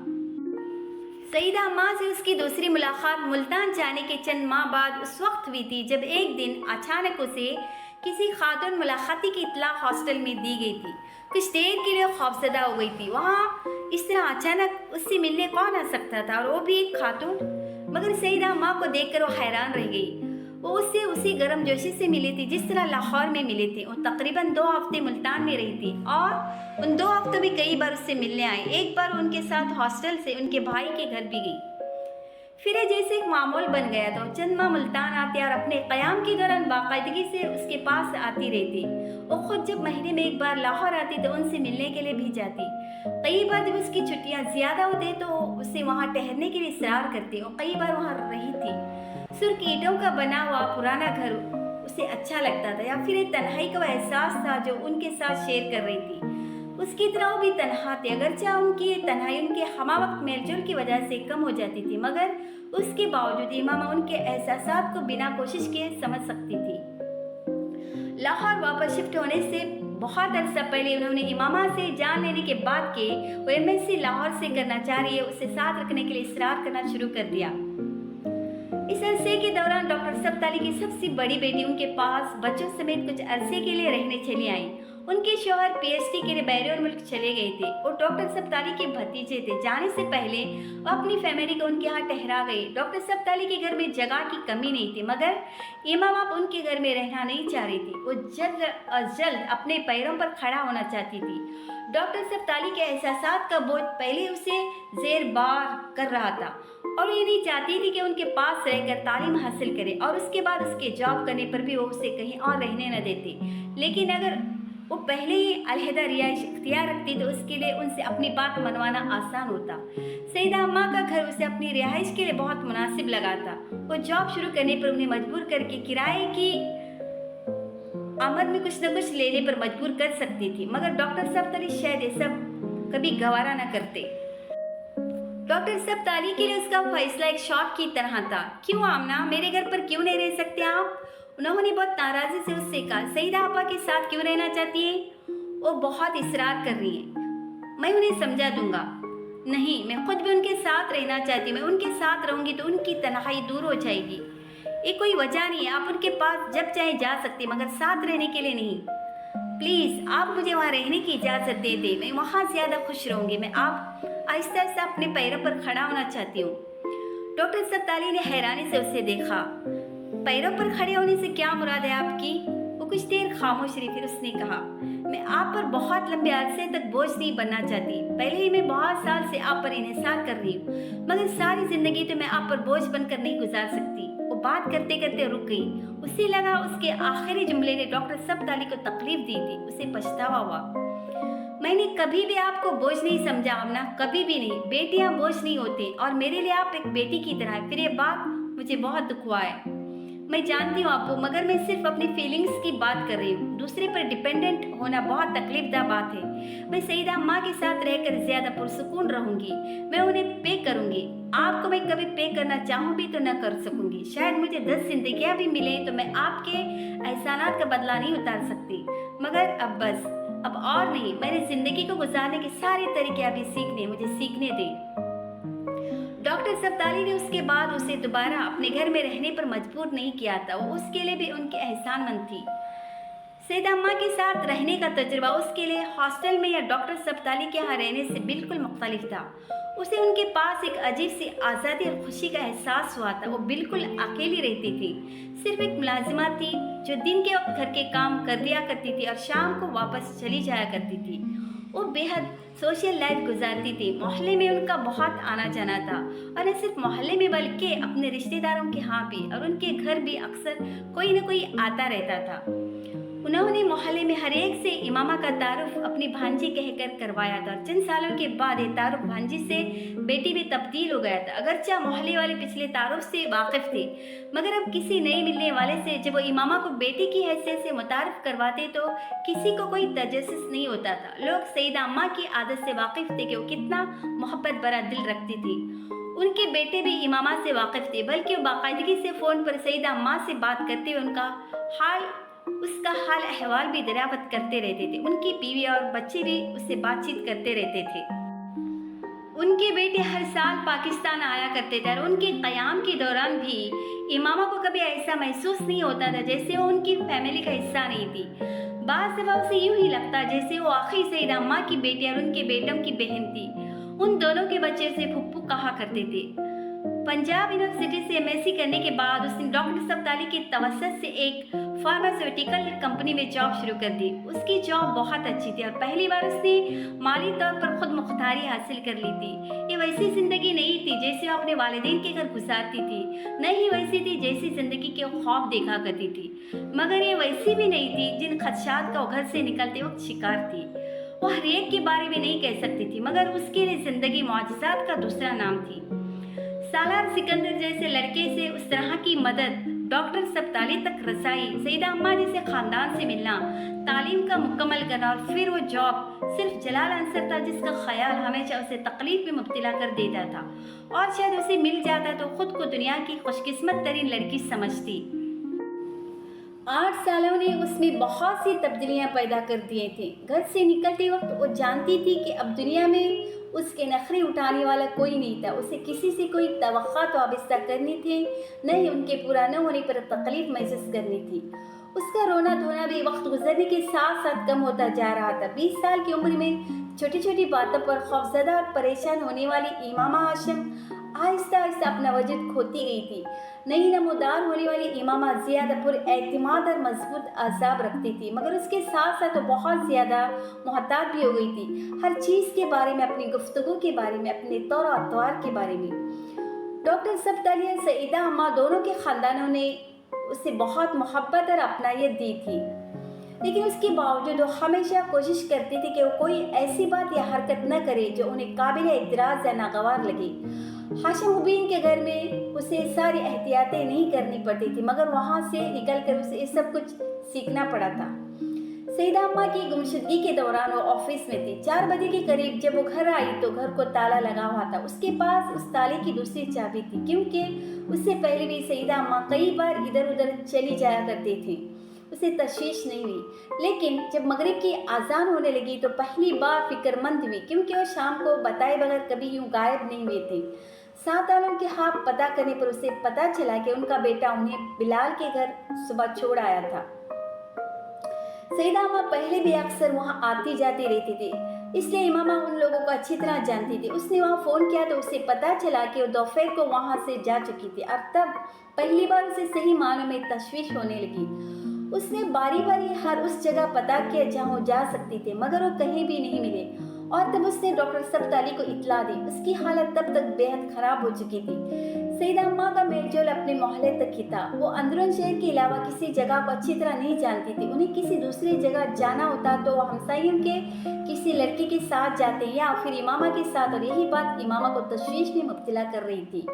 सईदा अम्मा से उसकी दूसरी मुलाकात मुल्तान जाने के चंद माह बाद उस वक्त हुई थी जब एक दिन अचानक उसे किसी खातून मुलाकाती की इत्तला हॉस्टल में दी गई थी। कुछ देर के लिए खौफजदा हो गई थी। वहाँ इस तरह अचानक उससे मिलने कौन आ सकता था, और वो भी एक खातून। मगर सईदा अम्मा को देखकर वो हैरान रह गई। वो उससे उसी गर्मजोशी से मिली थी जिस तरह लाहौर में मिले थे। वो तकरीबन 2 हफ्ते मुल्तान में रही थी और उन 2 हफ्तों में कई बार उससे मिलने आई। एक बार उनके साथ हॉस्टल से उनके भाई के घर भी गई। फिर जैसे एक मामूल बन गया था। चंद माह मुल्तान आते और अपने क़याम के दौरान बाकायदगी से उसके पास आती रहती। वो खुद जब महीने में एक बार लाहौर आती तो उनसे मिलने के लिए भी जाती। कई बार जब उसकी छुट्टियाँ ज़्यादा होती तो उसे वहाँ ठहरने के लिए इसरार करती। और कई बार वहाँ रही थी। सुर्ख ईंटों का बना हुआ पुराना घर उसे अच्छा लगता था, या फिर एक तन्हाई का एहसास था जो उनके साथ शेयर कर रही थी। उसकी तरह वो भी तन्हा थे, अगरचे उनकी तन्हाई उनके हमा वक्त मेलजोल की वजह से कम हो जाती थी, मगर उसके बावजूद इमामा उनके एहसासात को बिना कोशिश किए समझ सकती थी। लाहौर वापस शिफ्ट होने से बहुत अरसा पहले उन्होंने इमामा से जान लेने के बाद के वो MSc लाहौर से करना चाह रही है उसे साथ रखने के लिए इसरार करना शुरू कर दिया। इस अरसे के दौरान डॉक्टर सब्ताली की सबसे बड़ी बेटी उनके पास बच्चों समेत कुछ अरसे के लिए रहने चली आई। उनके शौहर PhD के लिए बैरून मुल्क चले गए थे और डॉक्टर सब्ताली के भतीजे थे। जाने से पहले वो अपनी फैमिली को उनके यहाँ ठहरा गए। डॉक्टर सब्ताली के घर में जगह की कमी नहीं थी, मगर इमामा उनके घर में रहना नहीं चाह रही थी। वो जल्द अज जल्द अपने पैरों पर खड़ा होना चाहती थी। डॉक्टर सब्ताली के एहसासात का बोझ पहले उसे ज़ेर बार कर रहा था और ये नहीं चाहती थी कि उनके पास रहकर तालीम हासिल करे और उसके बाद उसके जॉब करने पर भी वो उसे कहीं और रहने न देती। लेकिन अगर वो पहले ही अलहदा रिहाइश इख्तियार रखती तो उसके लिए उनसे अपनी बात मनवाना आसान होता। सईदा अम्मा का घर उसे अपनी रिहाइश के लिए बहुत मुनासिब लगा था। वो जॉब शुरू करने पर उन्हें मजबूर करके किराए की आमद में कुछ न कुछ लेने पर मजबूर कर सकती थी, मगर डॉक्टर सब्ताली शायद ये सब कभी गवारा न करते। डॉक्टर सब्ताली के लिए उसका फैसला एक शौक की तरह था। क्यों आमना, मेरे घर पर क्यों नहीं रह सकते आप? उन्होंने बहुत नाराज़ी से उससे कहा। सईदा आपा के साथ क्यों रहना चाहती है? वो बहुत इसरार कर रही है। मैं उन्हें समझा दूंगा। नहीं, मैं खुद भी उनके साथ रहना चाहती। मैं उनके साथ रहूंगी तो उनकी तन्हाई दूर हो जाएगी। ये कोई वजह नहीं है, आप उनके पास जब चाहे जा सकते, मगर साथ रहने के लिए नहीं। प्लीज़ आप मुझे वहाँ रहने की इजाज़त दे दें। मैं वहाँ ज़्यादा खुश रहूँगी। मैं आप आहिस्ता आहिस्ता अपने पैरों पर खड़ा होना चाहती हूँ। डॉक्टर सब्ताली ने हैरानी से उसे देखा। पैरों पर खड़े होने से क्या मुराद है आपकी? वो कुछ देर खामोश रही, फिर उसने कहा, मैं आप पर बहुत लंबे अरसे तक बोझ नहीं बनना चाहती। पहले ही मैं बहुत साल से आप पर इन्हिसार कर रही हूँ, मगर सारी ज़िंदगी तो मैं आप पर बोझ बनकर नहीं गुजार सकती। वो बात करते करते रुक गई। उसे लगा उसके आखिरी जुमले ने डॉक्टर सब्ताली को तकलीफ दी थी। उसे पछतावा हुआ। मैंने कभी भी आपको बोझ नहीं समझा आमना, कभी भी नहीं। बेटियां बोझ नहीं होती और मेरे लिए आप एक बेटी की तरह हैं। फिर ये बात मुझे बहुत दुख हुआ है। मैं जानती हूँ आपको, मगर मैं सिर्फ अपनी फीलिंग्स की बात कर रही हूँ। दूसरे पर डिपेंडेंट होना बहुत तकलीफदा बात है। मैं सईदा अम्मा के साथ रहकर ज्यादा पुरसुकून रहूंगी। मैं उन्हें पे करूंगी। आपको मैं कभी पे करना चाहूँ भी तो न कर सकूंगी। शायद मुझे 10 जिंदगियां भी मिले तो मैं आपके एहसानात का बदला नहीं उतार सकती, मगर अब बस, अब और नहीं। मैंने जिंदगी को गुजारने के सारे तरीके अभी सीखने, मुझे सीखने दे। डॉक्टर सब्ताली ने उसके बाद उसे दोबारा अपने घर में रहने पर मजबूर नहीं किया था। वो उसके लिए भी उनकी एहसानमंद थी। सईदा अम्मा के साथ रहने का तजुर्बा उसके लिए हॉस्टल में या डॉक्टर सब्ताली के यहाँ रहने से बिल्कुल मुख्तलिफ था। उसे उनके पास एक अजीब सी आज़ादी और खुशी का एहसास हुआ था। वो बिल्कुल अकेली रहती थी। सिर्फ एक मुलाजिमा थी जो दिन के वक्त घर के काम कर दिया करती थी और शाम को वापस चली जाया करती थी। वो बेहद सोशल लाइफ गुजारती थी। मोहल्ले में उनका बहुत आना जाना था, और न सिर्फ मोहल्ले में बल्कि अपने रिश्तेदारों के यहाँ भी, और उनके घर भी अक्सर कोई न कोई आता रहता था। उन्होंने मोहल्ले में हर एक से इमामा का तारुफ अपनी भांजी कहकर करवाया था। चंद सालों के बाद ये तारुफ भांजी से बेटी में तब्दील हो गया था। अगरचे मोहल्ले वाले पिछले तारुफ से वाकिफ थे, मगर अब किसी नए मिलने वाले से जब वो इमामा को बेटी की हैसियत से मुतारफ करवाते तो किसी को कोई तजस्सुस नहीं होता था। लोग सईदा अम्मा की आदत से वाकिफ थे कि वो कितना मोहब्बत भरा दिल रखती थी। उनके बेटे भी इमामा से वाकिफ थे, बल्कि वो बाकायदगी से फ़ोन पर सईदा अम्मा से बात करते हुए उसका हाल अहवाल भी दरियाफ्त करते रहते थे। उनकी बीवी और बच्चे भी उससे बातचीत करते रहते थे। उनके बेटे हर साल पाकिस्तान आया करते थे, और उनके क़याम के दौरान भी इमामा को कभी ऐसा महसूस नहीं होता था जैसे वो उनकी फैमिली का हिस्सा नहीं थी। बाज़ दफ़ा उसे यूं ही लगता जैसे वो आखिरी सईदा अम्मा की बेटी और उनके बेटों की बहन थी। उन दोनों के बच्चे से फुप्पू कहा करते थे। पंजाब यूनिवर्सिटी से एमएससी करने के बाद उसने डॉक्टर सब्ताली के तवस्सुत से एक फार्मास्यूटिकल कंपनी में जॉब शुरू कर दी। उसकी जॉब बहुत अच्छी थी और पहली बार उसने माली तौर पर खुद मुख्तारी हासिल कर ली थी। ये वैसी ज़िंदगी नहीं थी जैसे वो अपने वालिदैन के घर गुजारती थी, न ही वैसी थी जैसी ज़िंदगी के ख्वाब देखा करती थी, मगर ये वैसी भी नहीं थी जिन खदशात का वो घर से निकलते वक्त शिकार थी। वो हर एक के बारे में नहीं कह सकती थी, मगर उसके लिए ज़िंदगी मुआजिज़ात का दूसरा नाम थी। सालार सिकंदर जैसे लड़के से उस तरह की मदद, डॉक्टर सब्ताली तक रसाई, सईदा अम्मा जैसे ख़ानदान से मिलना, तालीम का मुकम्मल करना और फिर वो जॉब सिर्फ जलाल अंसर था जिसका ख्याल हमेशा उसे तकलीफ में मुब्तला कर देता था, और शायद उसे मिल जाता तो खुद को दुनिया की खुशकिस्मत तरीन लड़की समझती। 8 सालों ने उसमें बहुत सी तब्दीलियां पैदा कर दिए थे। घर से निकलते वक्त वो जानती थी कि अब दुनिया में उसके नखरे उठाने वाला कोई नहीं था। उसे किसी से कोई तवक्कुआत वाबस्ता करनी थी, न ही उनके पूरा न होने पर तकलीफ महसूस करनी थी। उसका रोना धोना भी वक्त गुजरने के साथ साथ कम होता जा रहा था। 20 साल की उम्र में छोटी छोटी बातों पर खौफजदा और परेशान होने वाली इमामा हाशिम आहिस्ता आहिस्ता अपना वजूद खोती गई थी। नई नमोदार होने वाली इमामा ज़्यादा पुरएतिमाद और मजबूत आज़ाब रखती थी, मगर उसके साथ साथ वो बहुत ज़्यादा मोहतात भी हो गई थी। हर चीज़ के बारे में, अपनी गुफ्तगू के बारे में, अपने तौर अतवार के बारे में। डॉक्टर सब्ताली और सईदा अम्मा दोनों के ख़ानदानों ने उसे बहुत मोहब्बत और अपनायत दी थी, लेकिन उसके बावजूद वो हमेशा कोशिश करती थी कि वो कोई ऐसी बात या हरकत न करे जो उन्हें काबिल एतराज़ या नागवार लगे। हाशिम मुबीन के घर में उसे सारी एहतियातें नहीं करनी पड़ती थी, मगर वहाँ से निकलकर उसे ये सब कुछ सीखना पड़ा था। सईदा अम्मा की गुमशुदगी के दौरान वो ऑफिस में थी। 4 बजे के करीब जब वो घर आई तो घर को ताला लगा हुआ था। उसके पास उस ताले की दूसरी चाबी थी, क्योंकि उससे पहले भी सईदा अम्मा कई बार इधर उधर चली जाया करती थी। उसे तशवीश नहीं हुई, लेकिन जब मगरिब की आज़ान होने लगी तो पहली बार फिक्रमंद हुई, क्योंकि वो शाम को बताए बगैर कभी यूँ गायब नहीं हुए थे। 7 आलों के हाथ पता करने पर उसे पता चला कि उनका बेटा उन्हें बिलाल के घर सुबह छोड़ आया था। सईदा अम्मा पहले भी अक्सर वहाँ आती जाती रहती थी, इसलिए इमामा उन लोगों को अच्छी तरह जानती थी। उसने वहाँ फ़ोन किया तो उसे पता चला कि वो दोपहर को वहाँ से जा चुकी थी, और तब पहली बार उसे सही मानों में तशवीश होने लगी। उसने बारी बारी हर उस जगह पता किया जहाँ वो जा सकती थी, मगर वो कहीं भी नहीं मिले। और तब उसने डॉक्टर सब्ताली को इत्तला दी। उसकी हालत तब तक बेहद ख़राब हो चुकी थी। सईदा अम्मा का मेलजोल अपने मोहल्ले तक ही था। वो अंदरून शहर के अलावा किसी जगह को अच्छी तरह नहीं जानती थी। उन्हें किसी दूसरी जगह जाना होता तो वो हमसायों के किसी लड़के के साथ जाते या फिर इमामा के साथ, और यही बात इमामा को तशवीश में मुब्तला कर रही थी।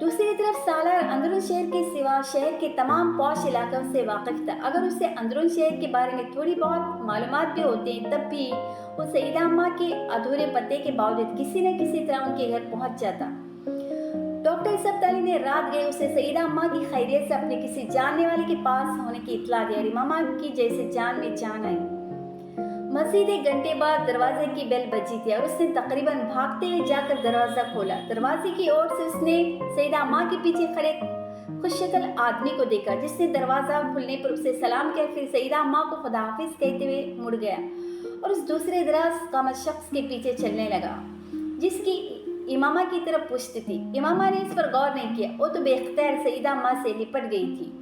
दूसरी तरफ सालार अंदरून शहर के सिवा शहर के तमाम पौश इलाकों से वाकिफ था। अगर उसे अंदरून शहर के बारे में थोड़ी बहुत मालूमात भी होती तब भी वो सईदा अम्मा के अधूरे पते के बावजूद किसी न किसी तरह उनके घर पहुंच जाता। डॉक्टर सब्ताली ने रात गए उसे सईदा अम्मा की खैरियत से अपने किसी जानने वाले के पास होने की इत्तला दी और इमामा की जैसे जान में जान आई। मज़ीद एक घंटे बाद दरवाजे की बेल बजी थी और उसने तकरीबन भागते हुए जाकर दरवाज़ा खोला। दरवाजे की ओर से उसने सईदा अम्मा के पीछे खड़े खुशशक्ल आदमी को देखा, जिसने दरवाज़ा खुलने पर उसे सलाम किया, फिर सईदा अम्मा को खुदा हाफिज कहते हुए मुड़ गया और उस दूसरे दराज कामत शख्स के पीछे चलने लगा जिसकी इमामा की तरफ पुश्त थी। इमामा ने इस पर गौर नहीं किया, वो तो बेख्तियार सईदा अम्मा से लिपट गई थी।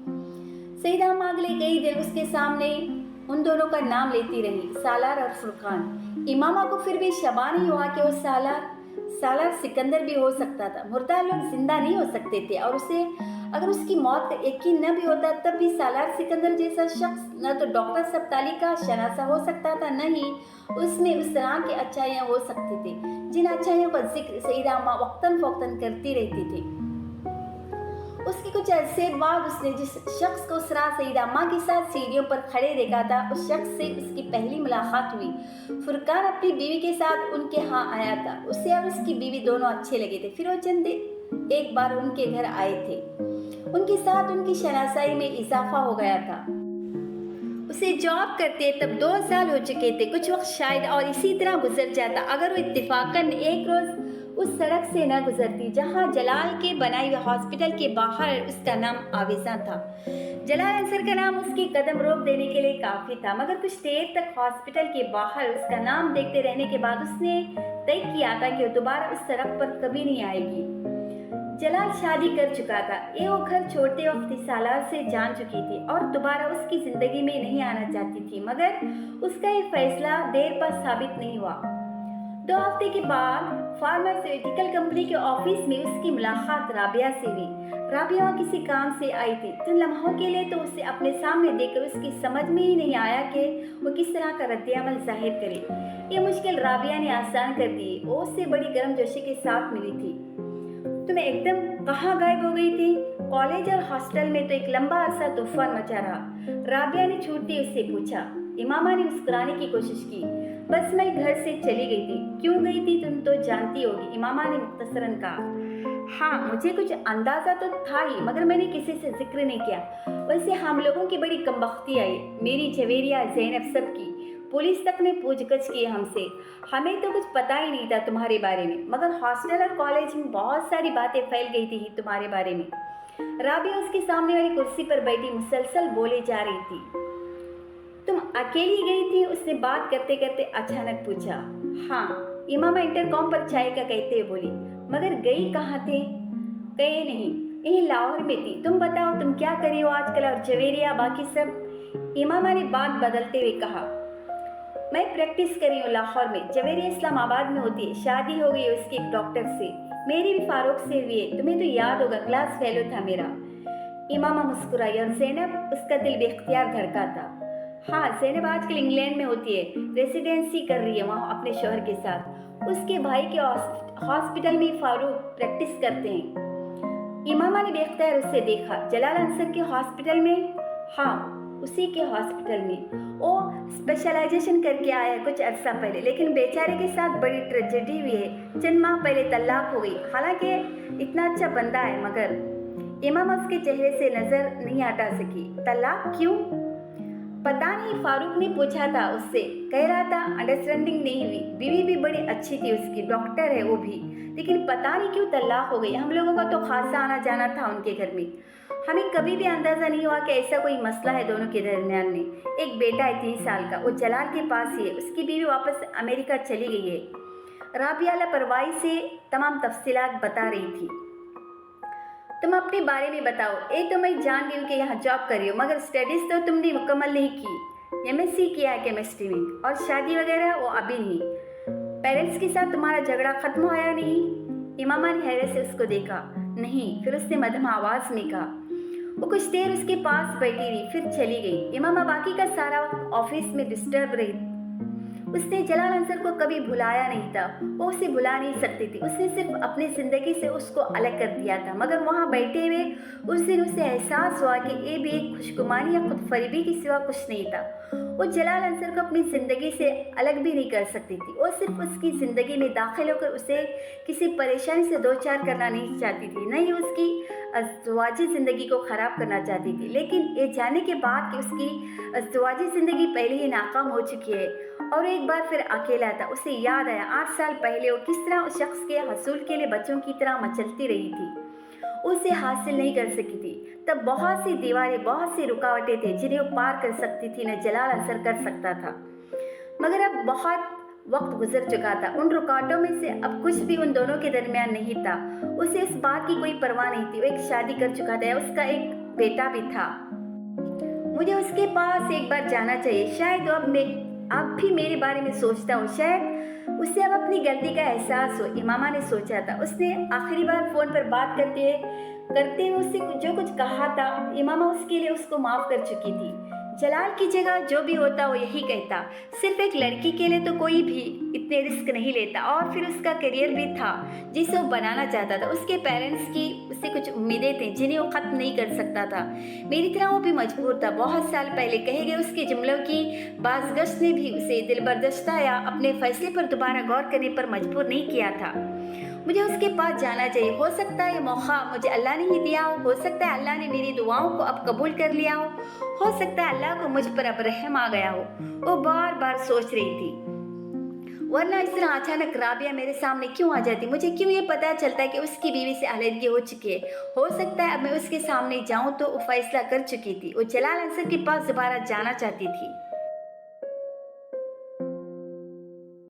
सईदा अम्मा अगले कई दिन उसके सामने उन दोनों का नाम लेती रही, सालार और फुरकान। इमामा को फिर भी शबा नहीं हुआ कि वो सालार सिकंदर भी हो सकता था। मुर्दा लोग जिंदा नहीं हो सकते थे और उसे अगर उसकी मौत का यकीन न भी होता तब भी सालार सिकंदर जैसा शख्स न तो डॉक्टर सब्ताली का शनासा हो सकता था, न ही उसमें उस तरह की अच्छाइयाँ हो सकती थी जिन अच्छाइयों का जिक्र सईदा अम्मा वक्तन फ़ौक्तन करती रहती थी। उसके कुछ अरसे बाद उसने जिस शख्स को उस रात सईदा अम्मा के साथ सीढ़ियों पर खड़े देखा था, उस शख्स से उसकी पहली मुलाकात हुई। फुरकान अपनी बीवी के साथ उनके यहाँ आया था। उसे और उसकी बीवी दोनों अच्छे लगे थे। फिर वो चंद एक बार उनके घर आए थे। उनके साथ उनकी शनासाई में इजाफा हो गया था। उसे जॉब करते तब 2 साल हो चुके थे। कुछ वक्त शायद और इसी तरह गुजर जाता अगर वो इत्तेफाकन एक रोज़ उस सड़क से न गुजरती जहां जलाल के बनाए हुए हॉस्पिटल के बाहर उसका नाम आवेज़ा था। जलाल अंसर का नाम उसके कदम रोक देने के लिए काफ़ी था, मगर कुछ देर तक हॉस्पिटल के बाहर उसका नाम देखते रहने के बाद उसने तय किया था कि वो दोबारा उस सड़क पर कभी नहीं आएगी। जलाल शादी कर चुका था। ये वो घर छोड़ते वक्त सालार से जान चुकी थी और दोबारा उसकी ज़िंदगी में नहीं आना चाहती थी, मगर उसका ये फैसला देर पर साबित नहीं हुआ। 2 हफ्ते के बाद फार्मास्यूटिकल कंपनी के ऑफिस में उसकी मुलाकात राबिया से हुई। राबिया किसी काम से आई थी। चंद लम्हों के लिए तो उसे अपने सामने देखकर उसकी समझ में ही नहीं आया कि वो किस तरह का रद्द-ए-अमल जाहिर करे। ये मुश्किल राबिया ने आसान कर दी। वो उससे बड़ी गर्मजोशी के साथ मिली थी। तुम एकदम कहाँ गायब हो गई थी? कॉलेज और हॉस्टल में तो एक लंबा अरसा तूफान मचा रहा। राबिया ने छूटते उससे पूछा। इमामा ने मुस्कुराने की कोशिश की। बस मैं घर से चली गई थी। क्यों गई थी तुम तो जानती होगी, इमामा ने मुख्तसरन कहा। हाँ, मुझे कुछ अंदाज़ा तो था ही, मगर मैंने किसी से जिक्र नहीं किया। वैसे हम लोगों की बड़ी कमबख्ती आई, मेरी जवेरिया ज़ैनब सबकी। पुलिस तक ने पूछगछ की हमसे। हमें तो कुछ पता ही नहीं था तुम्हारे बारे में, मगर हॉस्टल और कॉलेज में बहुत सारी बातें फैल गई थी तुम्हारे बारे में। राबिया उसके सामने वाली कुर्सी पर बैठी मुसलसल बोले जा रही थी। तुम अकेली गई थी? उसने बात करते करते अचानक पूछा। हाँ, इमामा इंटरकॉम पर चाय का कहते हुए बोली। मगर गई कहाँ थे? गए नहीं, यही लाहौर में थी। तुम बताओ तुम क्या करी हो आजकल और जवेरिया बाकी सब? इमामा ने बात बदलते हुए कहा। मैं प्रैक्टिस कर रही हूँ लाहौर में। जवेरिया इस्लामाबाद में होती है। शादी हो गई उसके एक डॉक्टर से। मेरी भी फारूक से हुई है। तुम्हें तो याद होगा, क्लास फेलो था मेरा। इमामा मुस्कुराई और ज़ैनब उसका दिल बेख्तियार धड़का था। हाँ, ज़ैनब आजकल इंग्लैंड में होती है, रेसिडेंसी कर रही है वहाँ अपने शौहर के साथ। उसके भाई के हॉस्पिटल में फारूक प्रैक्टिस करते हैं। इमामा ने बेख्तियार उससे देखा। जलाल अंसर के हॉस्पिटल में? हाँ, उसी के हॉस्पिटल में। वो स्पेशलाइजेशन करके आया है कुछ अरसा पहले, लेकिन बेचारे के साथ बड़ी ट्रेजेडी हुई है। चंद माह पहले तलाक हो गई। हालांकि इतना अच्छा बंदा है, मगर इमामा उसके चेहरे से नज़र नहीं हटा सकी। तलाक क्यों? पता नहीं, फारूक ने पूछा था उससे। कह रहा था अंडरस्टैंडिंग नहीं हुई। बीवी भी बड़ी अच्छी थी उसकी, डॉक्टर है वो भी, लेकिन पता नहीं क्यों तलाक हो गई। हम लोगों का तो खासा आना जाना था उनके घर में। हमें कभी भी अंदाज़ा नहीं हुआ कि ऐसा कोई मसला है दोनों के दरमियान में। एक बेटा है 3 साल का, वो जलाल के पास ही है। उसकी बीवी वापस अमेरिका चली गई है। राबिया लापरवाही से तमाम तफसीलात बता रही थी। तुम अपने बारे में बताओ। एक तो मैं जान गई हूँ कि यहाँ जॉब कर रही हो, मगर स्टडीज़ तो तुमने मुकम्मल नहीं की। MSc किया है केमिस्ट्री में, और शादी वगैरह वो अभी नहीं। पेरेंट्स के साथ तुम्हारा झगड़ा खत्म होया नहीं? इमामा ने हैरत से उसको देखा। नहीं, फिर उसने मध्यम आवाज में कहा। वो कुछ देर उसके पास बैठी रही, फिर चली गई। इमामा बाकी का सारा वक्त ऑफिस में डिस्टर्ब रही। उसने जलाल अंसर को कभी भुलाया नहीं था, वो उसे भुला नहीं सकती थी। उसने सिर्फ अपनी जिंदगी से उसको अलग कर दिया था। मगर वहाँ बैठे हुए उस दिन उसे एहसास हुआ कि ये भी एक खुशगुमानी या खुद फरीबी के सिवा कुछ नहीं था। वो जलाल अंसर को अपनी ज़िंदगी से अलग भी नहीं कर सकती थी। वो सिर्फ उसकी ज़िंदगी में दाखिल होकर उसे किसी परेशानी से दो चार करना नहीं चाहती थी, न ही उसकी अज़वाजी ज़िंदगी को ख़राब करना चाहती थी। लेकिन ये जानने के बाद कि उसकी अज़वाजी ज़िंदगी पहले ही नाकाम हो चुकी है और एक बार फिर अकेला था, उसे याद आया 8 साल पहले वो किस तरह उस शख्स के हसूल के लिए बच्चों की तरह मचलती रही थी। उसे हासिल नहीं कर सकी थी। तब बहुत सी दीवारें, बहुत सी रुकावटें थे जिन्हें वो पार कर सकती थी, न जलाल अंसर कर सकता था। मगर अब बहुत वक्त गुजर चुका था। उन रुकावटों में से अब कुछ भी उन दोनों के दरमियान नहीं था। उसे इस बात की कोई परवाह नहीं थी। वो एक शादी कर चुका था, उसका एक बेटा भी था। मुझे उसके पास एक बार जाना चाहिए। शायद अब भी मेरे बारे में सोचता हो, शायद उसे अब अपनी गलती का एहसास हो। इमामा ने सोचा था। उसने आखिरी बार फ़ोन पर बात करते हुए उससे जो कुछ कहा था, इमामा उसके लिए उसको माफ़ कर चुकी थी। जलाल की जगह जो भी होता वो यही कहता। सिर्फ एक लड़की के लिए तो कोई भी इतने रिस्क नहीं लेता, और फिर उसका करियर भी था जिसे वो बनाना चाहता था। उसके पेरेंट्स की उससे कुछ उम्मीदें थीं जिन्हें वो ख़त्म नहीं कर सकता था। मेरी तरह वो भी मजबूर था। बहुत साल पहले कहे गए उसके जुमलों की बाज़गश्त ने भी उसे दिलबर्दश्ता या अपने फैसले पर दोबारा गौर करने पर मजबूर नहीं किया था। मुझे उसके पास जाना चाहिए। हो सकता है ये मौका मुझे अल्लाह ने ही दिया हो सकता है अल्लाह ने मेरी दुआओं को अब कबूल कर लिया हो सकता है अल्लाह को मुझ पर अब रहम आ गया हो। वो बार बार सोच रही थी, वरना इस तरह अचानक राबिया मेरे सामने क्यों आ जाती? मुझे क्यों ये पता चलता है कि उसकी बीवी से अलहदगी हो चुकी है? हो सकता है अब मैं उसके सामने जाऊं तो वो फैसला कर चुकी थी। वो जलाल अंसर के पास दोबारा जाना चाहती थी।